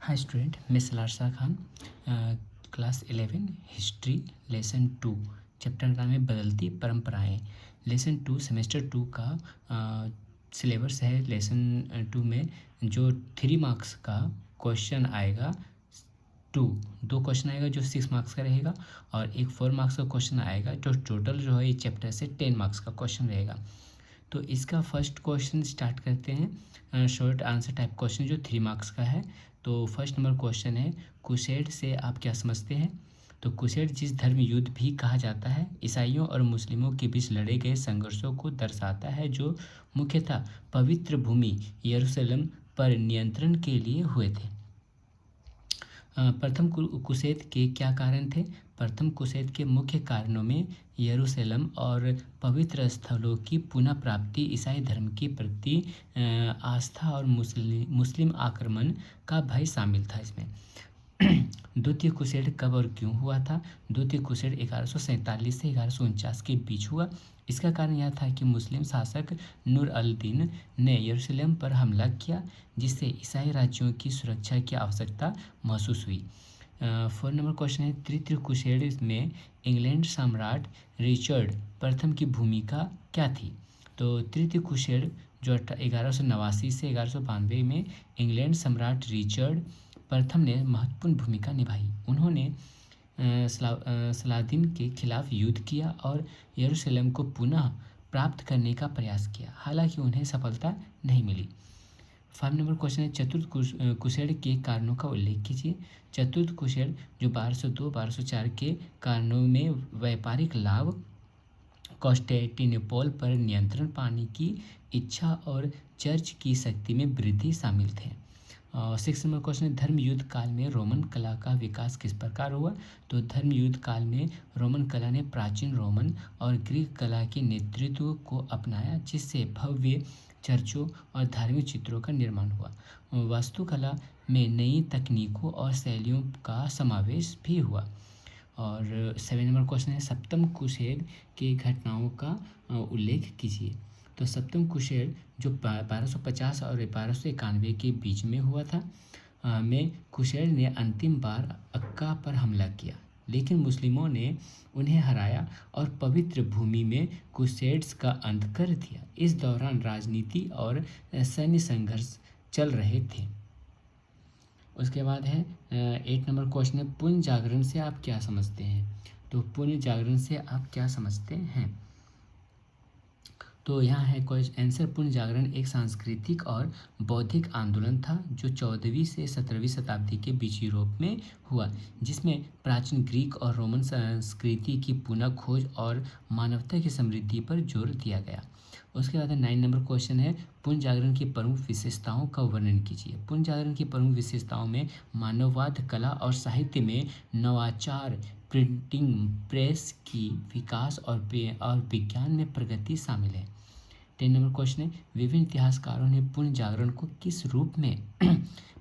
हाय student, मैं Salarsa Khan, class 11 history lesson 2 chapter का नाम है बदलती परंपराएं। लेसन 2 सेमेस्टर 2 का सिलेबस है। लेसन 2 में जो 3 मार्क्स का क्वेश्चन आएगा, दो क्वेश्चन आएगा जो 6 मार्क्स का रहेगा, और एक 4 मार्क्स का क्वेश्चन आएगा जो टोटल जो है इस चैप्टर से 10 मार्क्स का क्वेश्चन रहेगा। तो इसका फर्स्ट क्वेश्चन स्टार्ट करते हैं। शॉर्ट आंसर टाइप क्वेश्चन जो 3 मार्क्स का है। तो फर्स्ट नंबर क्वेश्चन है, क्रूसेड से आप क्या समझते हैं? तो क्रूसेड जिस धर्म युद्ध भी कहा जाता है, ईसाइयों और मुस्लिमों के बीच लड़े गए संघर्षों को दर्शाता है जो मुख्यतः पवित्र भूमि यरूशलेम पर नियंत्रण के लिए हुए थे। प्रथम क्रूसेद के क्या कारण थे? प्रथम क्रूसेद के मुख्य कारणों में यरूशलेम और पवित्र स्थलों की पुनः प्राप्ति, ईसाई धर्म के प्रति आस्था और मुस्लिम आक्रमण का भय शामिल था इसमें। द्वितीय क्रूसेड कब और क्यों हुआ था? द्वितीय क्रूसेड 1147 से 1149 के बीच हुआ। इसका कारण यह था कि मुस्लिम शासक नूर अल दीन ने यरूशलेम पर हमला किया, जिससे ईसाई राज्यों की सुरक्षा की आवश्यकता महसूस हुई। 4 नंबर क्वेश्चन है, तृतीय क्रूसेड में इंग्लैंड सम्राट रिचर्ड प्रथम की भूमिका क्या थी? तो तृतीय क्रूसेड जो 1189 से 1192 में इंग्लैंड सम्राट रिचर्ड प्रथम ने महत्वपूर्ण भूमिका निभाई। उन्होंने सलादीन के खिलाफ युद्ध किया और यरूशलेम को पुनः प्राप्त करने का प्रयास किया, हालांकि उन्हें सफलता नहीं मिली। 5 नंबर क्वेश्चन है, चतुर्थ क्रूसेड के कारणों का उल्लेख कीजिए। चतुर्थ क्रूसेड जो 1202-1204 के कारणों में व्यापारिक लाभ, कॉन्स्टेंटिनोपल पर नियंत्रण पाने की इच्छा और चर्च की शक्ति में वृद्धि शामिल थे। 6 नंबर क्वेश्चन है, धर्म युद्ध काल में रोमन कला का विकास किस प्रकार हुआ? तो धर्म युद्ध काल में रोमन कला ने प्राचीन रोमन और ग्रीक कला के नेतृत्व को अपनाया, जिससे भव्य चर्चों और धार्मिक चित्रों का निर्माण हुआ। वास्तुकला में नई तकनीकों और शैलियों का समावेश भी हुआ। और 7 नंबर क्वेश्चन है, सप्तम क्रूसेड के घटनाओं का उल्लेख कीजिए। तो सप्तम क्रूसेड जो 1250 और 1291 के बीच में हुआ था, में क्रूसेड ने अंतिम बार अक्का पर हमला किया, लेकिन मुस्लिमों ने उन्हें हराया और पवित्र भूमि में क्रूसेड्स का अंत कर दिया। इस दौरान राजनीति और सैन्य संघर्ष चल रहे थे। उसके बाद है 8 नंबर क्वेश्चन है, पुण्य जागरण से आप क्या समझते हैं? तो पुण्य जागरण से आप क्या समझते हैं? तो यहाँ है क्वेश्चन आंसर, पुण्य जागरण एक सांस्कृतिक और बौद्धिक आंदोलन था जो 14वीं से 17वीं शताब्दी के बीच यूरोप में हुआ, जिसमें प्राचीन ग्रीक और रोमन संस्कृति की पुनः खोज और मानवता की समृद्धि पर जोर दिया गया। उसके बाद 9 नंबर क्वेश्चन है, पुण्य जागरण की प्रमुख विशेषताओं का वर्णन कीजिए। पुण्य जागरण की प्रमुख विशेषताओं में मानववाद, कला और साहित्य में नवाचार, प्रिंटिंग प्रेस की विकास और विज्ञान में प्रगति शामिल है। 10 नंबर क्वेश्चन है, विभिन्न इतिहासकारों ने पुण्य जागरण को किस रूप में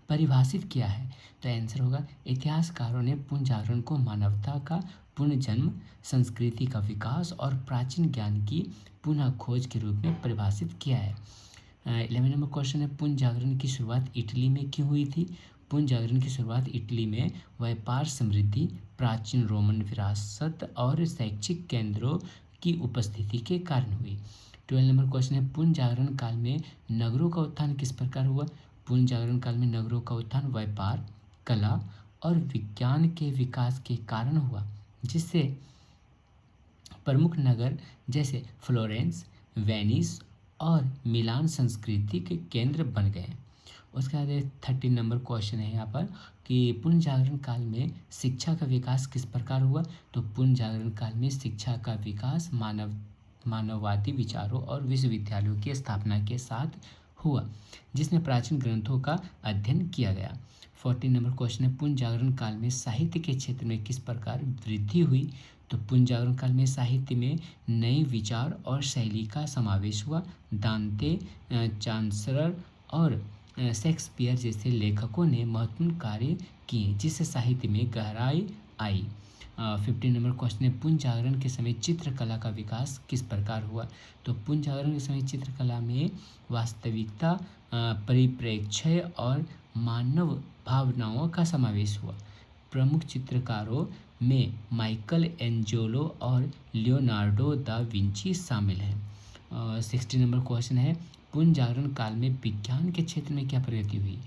परिभाषित किया है? तो आंसर होगा, इतिहासकारों ने पुण्य जागरण को मानवता का पुनर्जन्म, संस्कृति का विकास और प्राचीन ज्ञान की पुनः खोज के रूप में परिभाषित किया है। 11 नंबर क्वेश्चन है, पुण्य जागरण की शुरुआत इटली में क्यों हुई थी? पुण्य जागरण की शुरुआत इटली में व्यापार, समृद्धि, प्राचीन रोमन विरासत और शैक्षिक केंद्रों की उपस्थिति के कारण हुई। 12 नंबर क्वेश्चन है, पुण्य जागरण काल में नगरों का उत्थान किस प्रकार हुआ? पुण्य जागरण काल में नगरों का उत्थान व्यापार, कला और विज्ञान के विकास के कारण हुआ, जिससे प्रमुख नगर जैसे फ्लोरेंस, वेनिस और मिलान संस्कृति के केंद्र बन गए। उसके बाद 13 नंबर क्वेश्चन है यहाँ पर कि पुण्य जागरण काल में शिक्षा का विकास किस प्रकार हुआ? तो पुण्य जागरण काल में शिक्षा का विकास मानववादी विचारों और विश्वविद्यालयों की स्थापना के साथ हुआ, जिसमें प्राचीन ग्रंथों का अध्ययन किया गया। 14 नंबर क्वेश्चन है, पुण्य जागरण काल में साहित्य के क्षेत्र में किस प्रकार वृद्धि हुई? तो पुण्य जागरण काल में साहित्य में नए विचार और शैली का समावेश हुआ। दांते, चांसलर और शेक्सपियर जैसे लेखकों ने महत्वपूर्ण कार्य किए, जिससे साहित्य में गहराई आई। 15 नंबर क्वेश्चन है, पुण्य जागरण के समय चित्रकला का विकास किस प्रकार हुआ? तो पुण्य जागरण के समय चित्रकला में वास्तविकता, परिप्रेक्ष्य और मानव भावनाओं का समावेश हुआ। प्रमुख चित्रकारों में माइकल एंजेलो और लियोनार्डो दा विंची शामिल हैं। 60 नंबर क्वेश्चन है, पुनर्जागरण काल में विज्ञान के क्षेत्र में क्या प्रगति हुई?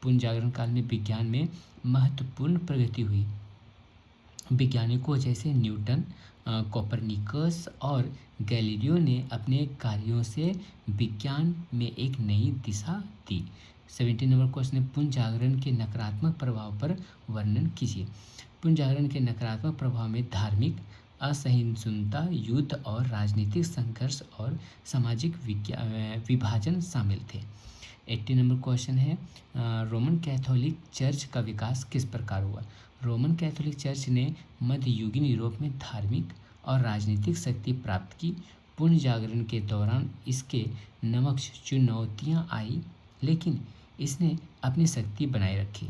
पुनर्जागरण काल में विज्ञान में महत्वपूर्ण प्रगति हुई। वैज्ञानिकों जैसे न्यूटन, कोपरनिकस और गैलीलियो ने अपने कार्यों से विज्ञान में एक नई दिशा दी। 17 नंबर क्वेश्चन है, पुनर्जागरण के नकारात्मक प्रभाव पर वर्णन कीजिए। पुनर्जागरण के नकारात्मक प्रभाव में धार्मिक असहिष्णुता, युद्ध और राजनीतिक संघर्ष और सामाजिक विभाजन शामिल थे। 80 नंबर क्वेश्चन है, रोमन कैथोलिक चर्च का विकास किस प्रकार हुआ? रोमन कैथोलिक चर्च ने मध्ययुगीन यूरोप में धार्मिक और राजनीतिक शक्ति प्राप्त की। पुनर्जागरण के दौरान इसके नमक चुनौतियाँ आई, लेकिन इसने अपनी शक्ति बनाए रखी।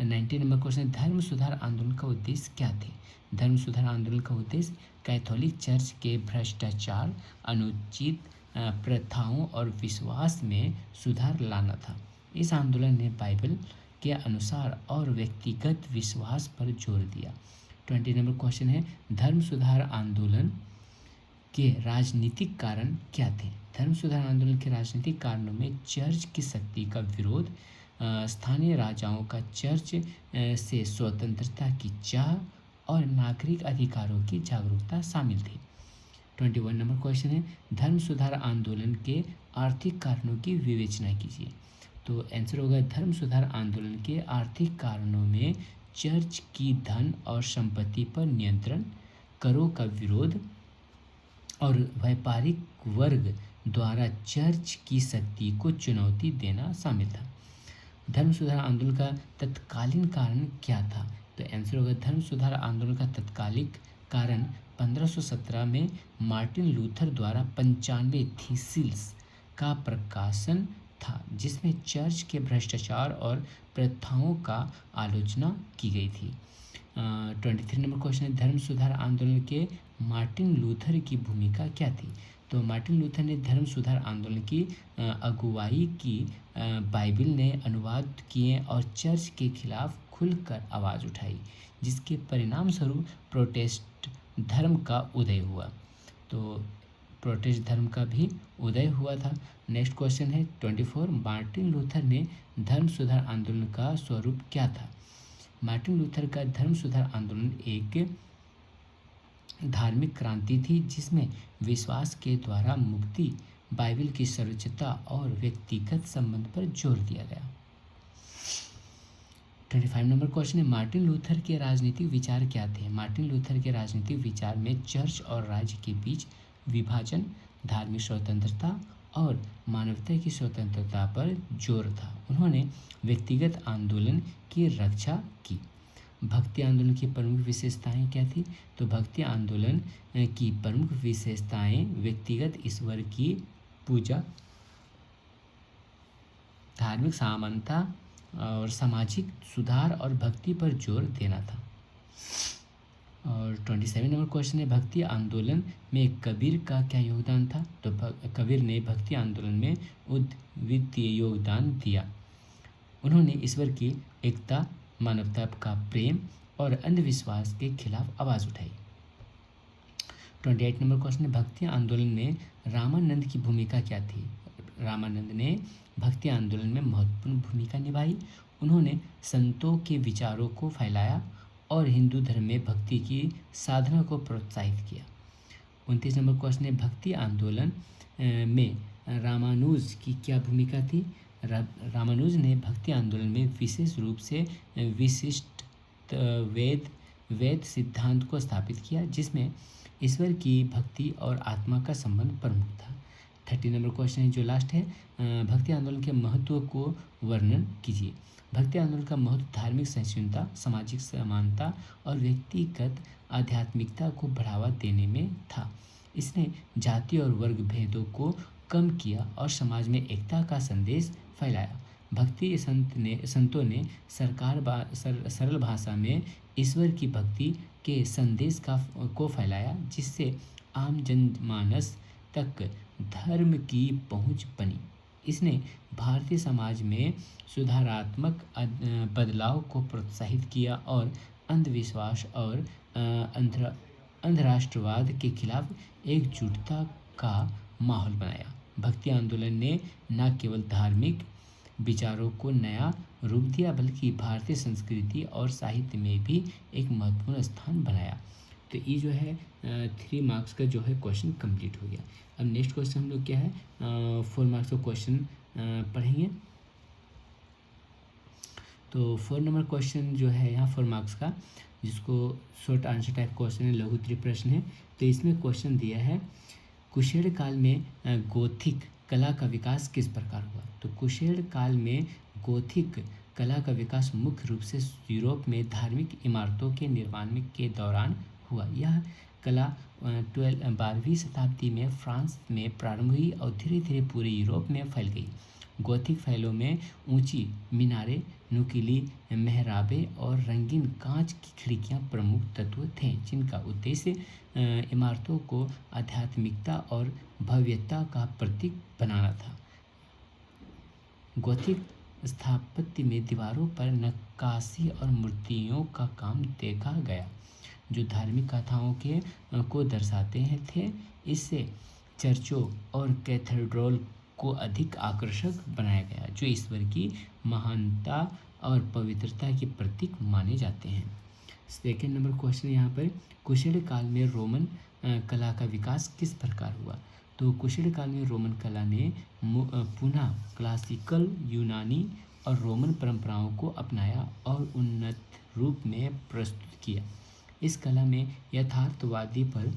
90 नंबर क्वेश्चन, धर्म सुधार आंदोलन का उद्देश्य क्या थे? धर्म सुधार आंदोलन का उद्देश्य कैथोलिक चर्च के भ्रष्टाचार, अनुचित प्रथाओं और विश्वास में सुधार लाना था। इस आंदोलन ने बाइबल के अनुसार और व्यक्तिगत विश्वास पर जोर दिया। 20 नंबर क्वेश्चन है, धर्म सुधार आंदोलन के राजनीतिक कारण क्या थे? धर्म सुधार आंदोलन के राजनीतिक कारणों में चर्च की शक्ति का विरोध, स्थानीय राजाओं का चर्च से स्वतंत्रता की चाह और नागरिक अधिकारों की जागरूकता शामिल थी। 21 नंबर क्वेश्चन है, धर्म सुधार आंदोलन के आर्थिक कारणों की विवेचना कीजिए। तो आंसर होगा, धर्म सुधार आंदोलन के आर्थिक कारणों में चर्च की धन और संपत्ति पर नियंत्रण, करों का विरोध और व्यापारिक वर्ग द्वारा चर्च की शक्ति को चुनौती देना शामिल था। धर्म सुधार आंदोलन का तत्कालीन कारण क्या था? तो आंसर होगा, धर्म सुधार आंदोलन का तत्कालिक कारण 1517 में मार्टिन लूथर द्वारा 95 थीसिस का प्रकाशन था, जिसमें चर्च के भ्रष्टाचार और प्रथाओं का आलोचना की गई थी। 23 नंबर क्वेश्चन है, धर्म सुधार आंदोलन के मार्टिन लूथर की भूमिका क्या थी? तो मार्टिन लूथर ने धर्म सुधार आंदोलन की अगुवाई की, बाइबिल ने अनुवाद किए और चर्च के खिलाफ खुलकर आवाज़ उठाई, जिसके परिणाम स्वरूप प्रोटेस्ट धर्म का उदय हुआ। तो प्रोटेस्ट धर्म का भी उदय हुआ था। नेक्स्ट क्वेश्चन है 24, मार्टिन लूथर ने धर्म सुधार आंदोलन का स्वरूप क्या था? मार्टिन लूथर का धर्म सुधार आंदोलन एक धार्मिक क्रांति थी, जिसमें विश्वास के द्वारा मुक्ति, बाइबल की सर्वोच्चता और व्यक्तिगत संबंध पर जोर दिया गया। 25 नंबर क्वेश्चन है, मार्टिन लूथर के राजनीतिक विचार क्या थे? मार्टिन लूथर के राजनीतिक विचार में चर्च और राज्य के बीच विभाजन, धार्मिक स्वतंत्रता और मानवता की स्वतंत्रता पर जोर था। उन्होंने व्यक्तिगत आंदोलन की रक्षा की। भक्ति आंदोलन की प्रमुख विशेषताएं क्या थी? तो भक्ति आंदोलन की प्रमुख विशेषताएं व्यक्तिगत ईश्वर की पूजा, धार्मिक समानता और सामाजिक सुधार और भक्ति पर जोर देना था। और 27 नंबर क्वेश्चन है, भक्ति आंदोलन में कबीर का क्या योगदान था? तो कबीर ने भक्ति आंदोलन में अद्वितीय योगदान दिया। उन्होंने ईश्वर की एकता, मानवता का प्रेम और अंधविश्वास के खिलाफ आवाज़ उठाई। 28 नंबर क्वेश्चन है, भक्ति आंदोलन में रामानंद की भूमिका क्या थी? रामानंद ने भक्ति आंदोलन में महत्वपूर्ण भूमिका निभाई। उन्होंने संतों के विचारों को फैलाया और हिंदू धर्म में भक्ति की साधना को प्रोत्साहित किया। 29 नंबर क्वेश्चन है, भक्ति आंदोलन में रामानुज की क्या भूमिका थी? रामानुज ने भक्ति आंदोलन में विशेष रूप से विशिष्ट वेद सिद्धांत को स्थापित किया, जिसमें ईश्वर की भक्ति और आत्मा का संबंध प्रमुख था। 30 नंबर क्वेश्चन है जो लास्ट है, भक्ति आंदोलन के महत्व को वर्णन कीजिए। भक्ति आंदोलन का महत्व धार्मिक सहिष्णुता, सामाजिक समानता और व्यक्तिगत आध्यात्मिकता को बढ़ावा देने में था। इसने जाति और वर्ग भेदों को कम किया और समाज में एकता का संदेश फैलाया। भक्ति संतों ने सरल भाषा में ईश्वर की भक्ति के संदेश को फैलाया, जिससे आम जनमानस तक धर्म की पहुंच बनी। इसने भारतीय समाज में सुधारात्मक बदलाव को प्रोत्साहित किया और अंधविश्वास और अंधराष्ट्रवाद के खिलाफ एकजुटता का माहौल बनाया। भक्ति आंदोलन ने न केवल धार्मिक विचारों को नया रूप दिया बल्कि भारतीय संस्कृति और साहित्य में भी एक महत्वपूर्ण स्थान बनाया। तो ये जो है 3 मार्क्स का जो है क्वेश्चन कंप्लीट हो गया। अब नेक्स्ट क्वेश्चन हम लोग क्या है 4 मार्क्स का क्वेश्चन पढ़ेंगे। तो 4 नंबर क्वेश्चन जो है यहाँ 4 मार्क्स का, जिसको शॉर्ट आंसर टाइप क्वेश्चन है, लघु उत्तरीय प्रश्न है। तो इसमें क्वेश्चन दिया है कुशेल काल में गोथिक कला का विकास किस प्रकार हुआ। तो कुशेल काल में गोथिक कला का विकास मुख्य रूप से यूरोप में धार्मिक इमारतों के निर्माण के दौरान हुआ। यह कला 12वीं शताब्दी में फ्रांस में प्रारंभ हुई और धीरे धीरे पूरे यूरोप में फैल गई। गोथिक शैलियों में ऊंची मीनारें, नुकीली मेहराबें और रंगीन कांच की खिड़कियां प्रमुख तत्व थे, जिनका उद्देश्य इमारतों को आध्यात्मिकता और भव्यता का प्रतीक बनाना था। गोथिक स्थापत्य में दीवारों पर नक्काशी और मूर्तियों का काम देखा गया, जो धार्मिक कथाओं को दर्शाते थे। इससे चर्चों और कैथेड्रल को अधिक आकर्षक बनाया गया, जो ईश्वर की महानता और पवित्रता के प्रतीक माने जाते हैं। सेकेंड नंबर क्वेश्चन यहाँ पर कुशेल काल में रोमन कला का विकास किस प्रकार हुआ। तो कुशेल काल में रोमन कला ने पुनः क्लासिकल यूनानी और रोमन परंपराओं को अपनाया और उन्नत रूप में प्रस्तुत किया। इस कला में यथार्थवादी पर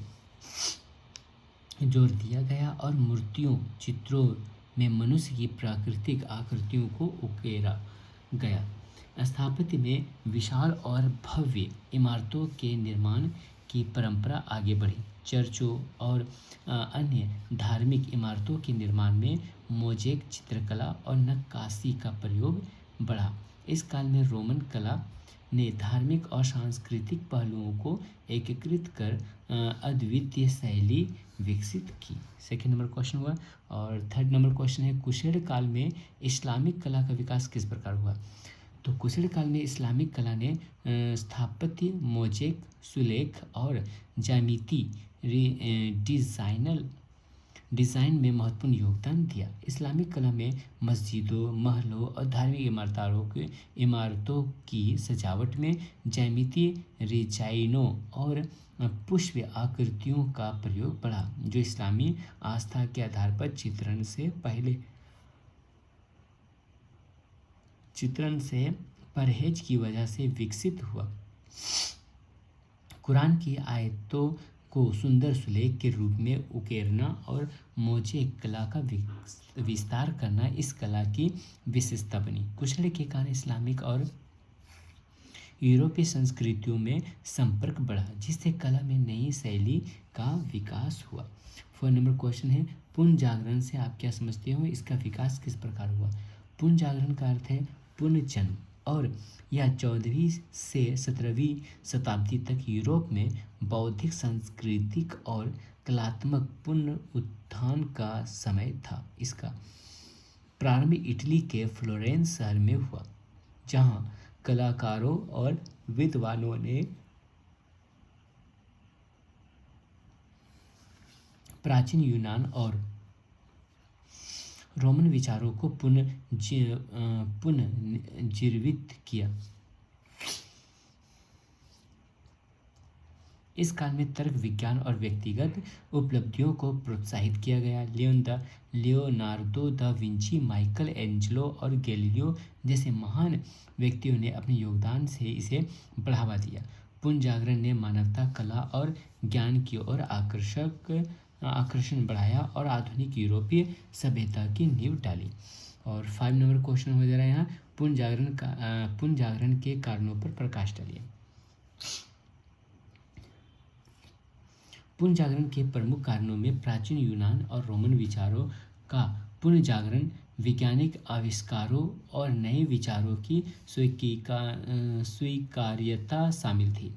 जोर दिया गया और मूर्तियों, चित्रों में मनुष्य की प्राकृतिक आकृतियों को उकेरा गया। स्थापत्य में विशाल और भव्य इमारतों के निर्माण की परंपरा आगे बढ़ी। चर्चों और अन्य धार्मिक इमारतों के निर्माण में मोज़ेक चित्रकला और नक्काशी का प्रयोग बढ़ा। इस काल में रोमन कला ने धार्मिक और सांस्कृतिक पहलुओं को एकीकृत कर अद्वितीय शैली विकसित की। सेकेंड नंबर क्वेश्चन हुआ। और थर्ड नंबर क्वेश्चन है कुशेल काल में इस्लामिक कला का विकास किस प्रकार हुआ। तो कुशेल काल में इस्लामिक कला ने स्थापत्य, मोज़ेक, सुलेख और ज्यामिति डिज़ाइन में महत्वपूर्ण योगदान दिया। इस्लामिक कला में मस्जिदों, महलों और धार्मिक इमारतों की सजावट में ज्यामितीय डिजाइनों और पुष्प आकृतियों का प्रयोग बढ़ा, जो इस्लामी आस्था के आधार पर चित्रण से परहेज की वजह से विकसित हुआ। कुरान की आयतों को सुंदर सुलेख के रूप में उकेरना और मोज़ेक कला का विस्तार करना इस कला की विशेषता बनी। कुशेल के कारण इस्लामिक और यूरोपीय संस्कृतियों में संपर्क बढ़ा, जिससे कला में नई शैली का विकास हुआ। 4 नंबर क्वेश्चन है पुनर्जागरण से आप क्या समझते हो, इसका विकास किस प्रकार हुआ। पुनर्जागरण का अर्थ है पुनर्जन्म, और यह 14वीं से 17वीं शताब्दी तक यूरोप में बौद्धिक, सांस्कृतिक और कलात्मक पुनरुत्थान का समय था। इसका प्रारंभ इटली के फ्लोरेंस शहर में हुआ, जहां कलाकारों और विद्वानों ने प्राचीन यूनान और रोमन विचारों को पुनर्जीवित किया। इस काल में तर्क, विज्ञान और व्यक्तिगत उपलब्धियों को प्रोत्साहित किया गया। Leonardo da Vinci, Michael Angelo और गैलीलियो जैसे महान व्यक्तियों ने अपने योगदान से इसे बढ़ावा दिया। पुनर्जागरण ने मानवता, कला और ज्ञान की ओर आकर्षण बढ़ाया और आधुनिक यूरोपीय सभ्यता की नींव डाली। और 5 नंबर क्वेश्चन हो जा रहा है यहाँ पुनर्जागरण के कारणों पर प्रकाश डालिए। पुनर्जागरण के प्रमुख कारणों में प्राचीन यूनान और रोमन विचारों का पुनर्जागरण, वैज्ञानिक आविष्कारों और नए विचारों की स्वीकार्यता शामिल थी।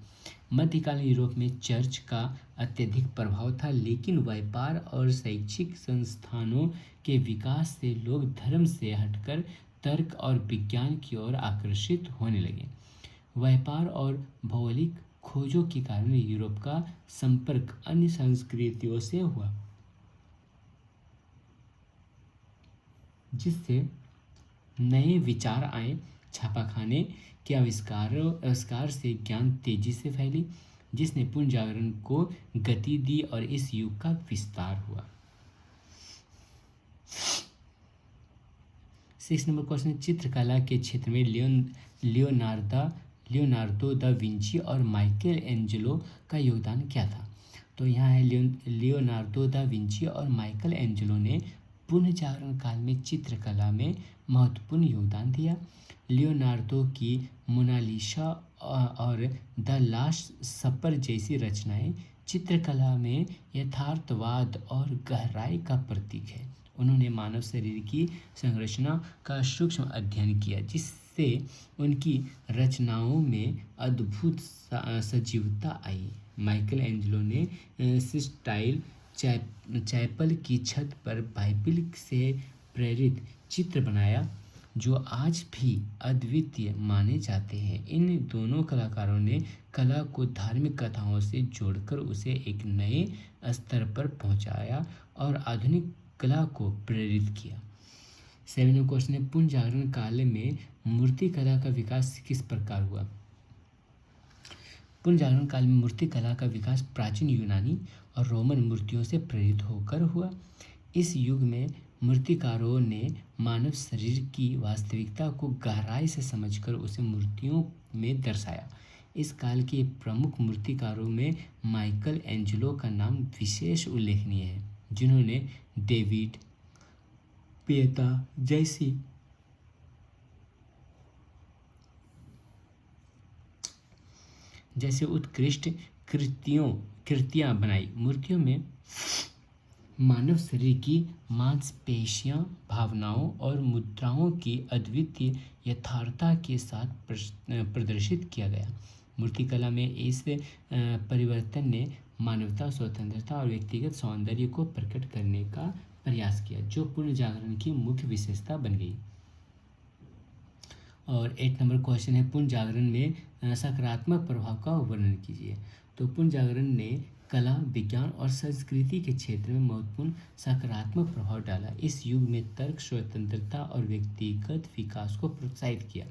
मध्यकालीन यूरोप में चर्च का अत्यधिक प्रभाव था, लेकिन व्यापार और शैक्षिक संस्थानों के विकास से लोग धर्म से हटकर तर्क और विज्ञान की ओर आकर्षित होने लगे। व्यापार और भौगोलिक खोजों के कारण यूरोप का संपर्क अन्य संस्कृतियों से हुआ, जिससे नए विचार आए। छापाखाने के आविष्कार से ज्ञान तेजी से फैली, जिसने पुनर्जागरण को गति दी और इस युग का विस्तार हुआ। 6 नंबर क्वेश्चन, चित्रकला के क्षेत्र में लियोनार्दो दा विंची और माइकल एंजेलो का योगदान क्या था? तो यहाँ है लियोनार्दो दा विंची और माइकल एंजेलो ने पुनर्जागरण काल में चित्रकला में महत्वपूर्ण योगदान दिया। लियोनार्दो की मोनालिसा और द लास्ट सपर जैसी रचनाएं चित्रकला में यथार्थवाद और गहराई का प्रतीक है। उन्होंने मानव शरीर की संरचना का सूक्ष्म अध्ययन किया, जिससे उनकी रचनाओं में अद्भुत सजीवता आई। माइकल एंजेलो ने सिस्टाइल चैपल की छत पर बाइबिल से प्रेरित चित्र बनाया, जो आज भी अद्वितीय माने जाते हैं। इन दोनों कलाकारों ने कला को धार्मिक कथाओं से जोड़कर उसे एक नए स्तर पर पहुंचाया और आधुनिक कला को प्रेरित किया। 7वां क्वेश्चन है, पुनर्जागरण काल में मूर्ति कला का विकास किस प्रकार हुआ? पुनर्जागरण काल में मूर्ति कला का विकास प्राचीन यूनानी और रोमन मूर्तियों से प्रेरित होकर हुआ। इस युग में मूर्तिकारों ने मानव शरीर की वास्तविकता को गहराई से समझकर उसे मूर्तियों में दर्शाया। इस काल के प्रमुख मूर्तिकारों में माइकल एंजेलो का नाम विशेष उल्लेखनीय है, जिन्होंने डेविड पिएटा जैसे उत्कृष्ट कृतियां बनाई। मूर्तियों में मानव शरीर की मांसपेशियां, भावनाओं और मुद्राओं की अद्वितीय यथार्थता के साथ प्रदर्शित किया गया। मूर्तिकला में इस परिवर्तन ने मानवता, स्वतंत्रता और व्यक्तिगत सौंदर्य को प्रकट करने का प्रयास किया, जो पुनर्जागरण की मुख्य विशेषता बन गई। और 8 नंबर क्वेश्चन है, पुनर्जागरण में सकारात्मक प्रभाव का वर्णन कीजिए। तो पुनर्जागरण ने कला, विज्ञान और संस्कृति के क्षेत्र में महत्वपूर्ण सकारात्मक प्रभाव डाला। इस युग में तर्क, स्वतंत्रता और व्यक्तिगत विकास को प्रोत्साहित किया।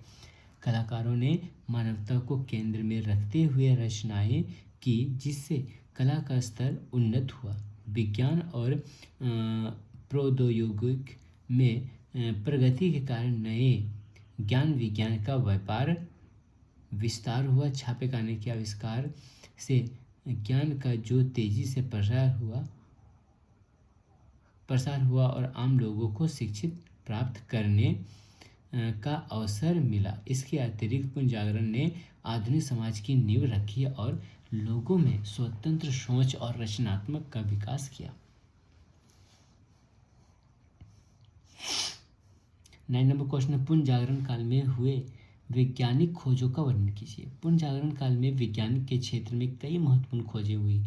कलाकारों ने मानवता को केंद्र में रखते हुए रचनाएं की, जिससे कला का स्तर उन्नत हुआ। विज्ञान और प्रौद्योगिकी में प्रगति के कारण नए ज्ञान विज्ञान का व्यापार विस्तार हुआ। छापेखाने के आविष्कार से ज्ञान का जो तेजी से प्रसार हुआ और आम लोगों को शिक्षित प्राप्त करने का अवसर मिला। इसके अतिरिक्त पुनर्जागरण ने आधुनिक समाज की नींव रखी और लोगों में स्वतंत्र सोच और रचनात्मक का विकास किया। 9 नंबर क्वेश्चन, पुनर्जागरण काल में हुए वैज्ञानिक खोजों का वर्णन कीजिए। पुनर्जागरण काल में विज्ञान के क्षेत्र में कई महत्वपूर्ण खोजें हुई,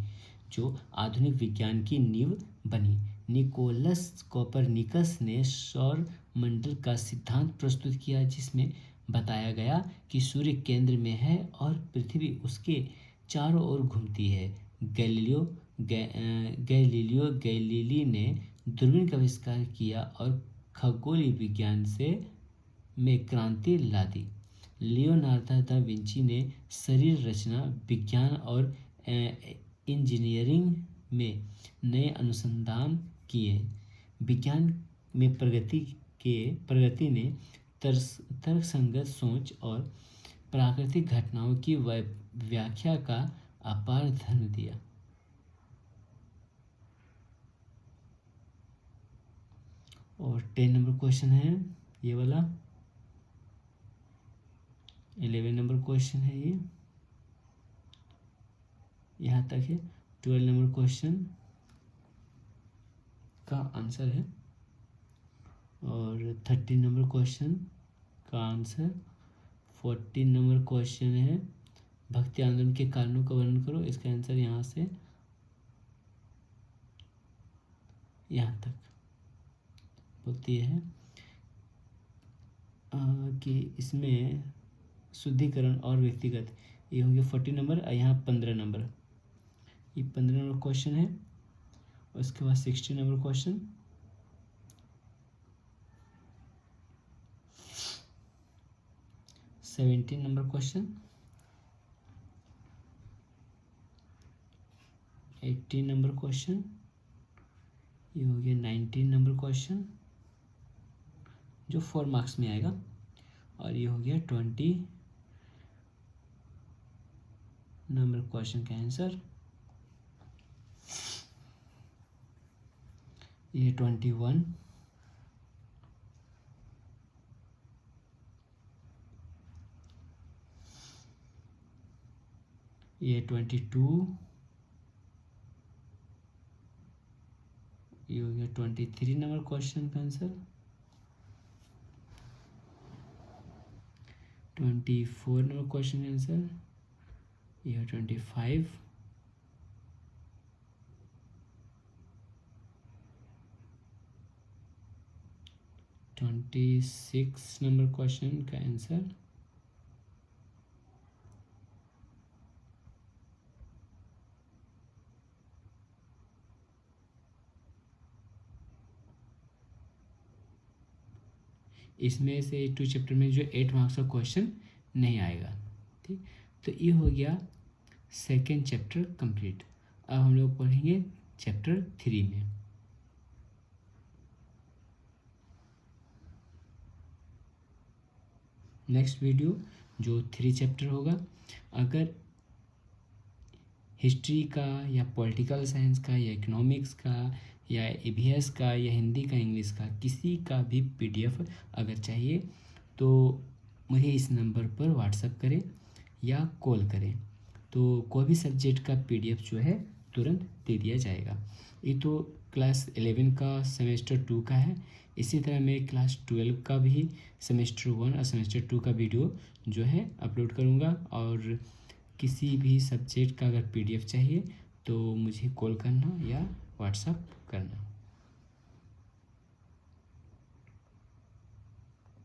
जो आधुनिक विज्ञान की नींव बनी। निकोलस कोपरनिकस ने सौर मंडल का सिद्धांत प्रस्तुत किया, जिसमें बताया गया कि सूर्य केंद्र में है और पृथ्वी उसके चारों ओर घूमती है। गैलीलियो गैलीली ने दूरबीन का आविष्कार किया और खगोलीय विज्ञान में क्रांति ला दी। लियोनार्दो दा विंची ने शरीर रचना, विज्ञान और इंजीनियरिंग में नए अनुसंधान किए। विज्ञान में प्रगति ने तर्कसंगत सोच और प्राकृतिक घटनाओं की व्याख्या का अपार धर्म दिया। और 10 नंबर क्वेश्चन है ये वाला, 11 नंबर क्वेश्चन है ये, यहाँ तक है। 12 नंबर क्वेश्चन का आंसर है और 13 नंबर क्वेश्चन का आंसर, 14 नंबर क्वेश्चन है भक्ति आंदोलन के कारणों का वर्णन करो। इसका आंसर यहाँ से यहाँ तक बोलती है कि इसमें शुद्धिकरण और व्यक्तिगत, ये हो गया 40 नंबर और यहाँ 15 नंबर, ये 15 नंबर क्वेश्चन है। उसके बाद 60 number question, seventeen number question, 18 number question, ये हो गया 19 नंबर क्वेश्चन जो 4 मार्क्स में आएगा, और ये हो गया 20 नंबर क्वेश्चन का आंसर। ये 21, ये 22, ये हो गया 23 नंबर क्वेश्चन का आंसर, 24 नंबर क्वेश्चन का आंसर, ये 25, 26 नंबर क्वेश्चन का आंसर, इसमें से 2 चैप्टर में जो 8 मार्क्स का क्वेश्चन नहीं आएगा। ठीक, तो ये हो गया सेकेंड चैप्टर कंप्लीट। अब हम लोग पढ़ेंगे चैप्टर 3 में। नेक्स्ट वीडियो जो 3 चैप्टर होगा, अगर हिस्ट्री का या पॉलिटिकल साइंस का या इकोनॉमिक्स का या ईवीएस का या हिंदी का इंग्लिश का किसी का भी पीडीएफ अगर चाहिए तो मुझे इस नंबर पर व्हाट्सएप करें या कॉल करें, तो कोई भी सब्जेक्ट का पीडीएफ जो है तुरंत दे दिया जाएगा। ये तो क्लास 11 का सेमेस्टर 2 का है। इसी तरह मैं क्लास 12 का भी सेमेस्टर 1 और सेमेस्टर 2 का वीडियो जो है अपलोड करूँगा, और किसी भी सब्जेक्ट का अगर पीडीएफ चाहिए तो मुझे कॉल करना या व्हाट्सएप करना।